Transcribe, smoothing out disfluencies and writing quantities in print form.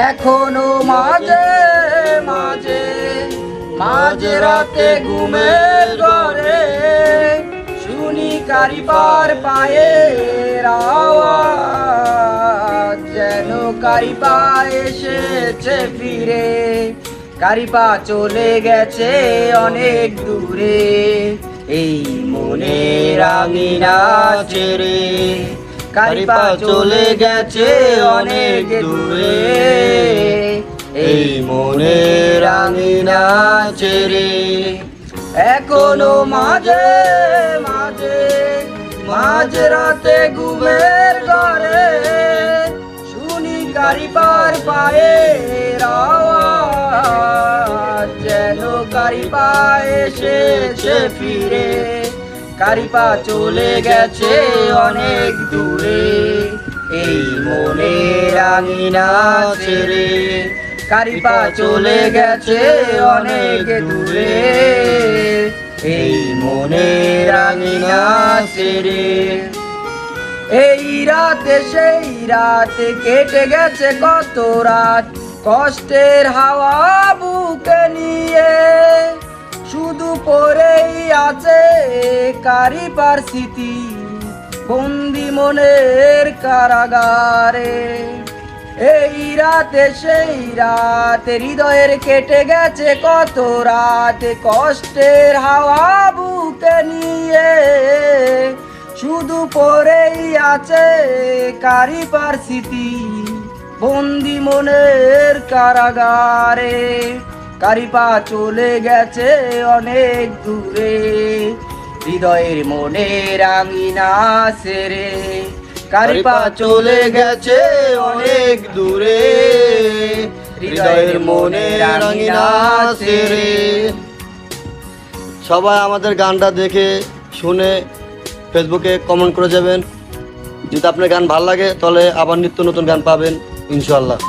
এখনো মাঝে মাঝে মাঝে রাতে ঘুমের ঘরে শুনি কারিপার পায়ের আওয়াজ, যেন কারিপা এসেছে ফিরে, কারিপা চলে গেছে অনেক দূরে, এই মনের আঙিনা ছেড়ে কারিপা চলে গেছে অনেক দূরে, এই মনের আঙিনা ছেড়ে। এখনো মাঝে মাঝে মাঝ রাতে ঘুমের ঘরে শুনি কারিপার পায়ের আওয়াজ, যেন কারিপা এসেছে ফিরে, কারিপা চলে গেছে অনেক দূরে, এই মনের আঙিনা ছেড়ে, কারিপা চলে গেছে অনেক দূরে, এই মনের আঙিনা ছেড়ে। এই রাতে সেই রাতে কেটে গেছে কত রাত, কষ্টের হাওয়া বুকে নিয়ে, শুধু পড়েই আছে কারিপার স্মৃতি বন্দি মনের কারাগারে। এই রাতে সেই রাতে হৃদয়ের কেটে গেছে কত রাত, কষ্টের হাওয়া বুকে নিয়ে, শুধু পড়েই আছে কারিপার স্মৃতি বন্দি মনের কারাগারে, কারিপা চলে গেছে অনেক দূরে, হৃদয়ের মনের আঙিনা ছেড়ে, কারিপা চলে গেছে অনেক দূরে, হৃদয়ের মনের আঙিনা ছেড়ে। সবাই আমাদের গানটা দেখে শুনে ফেসবুকে কমেন্ট করে যাবেন। যদি আপনার গান ভালো লাগে তাহলে আবার নিত্য নতুন গান পাবেন ইনশাআল্লাহ।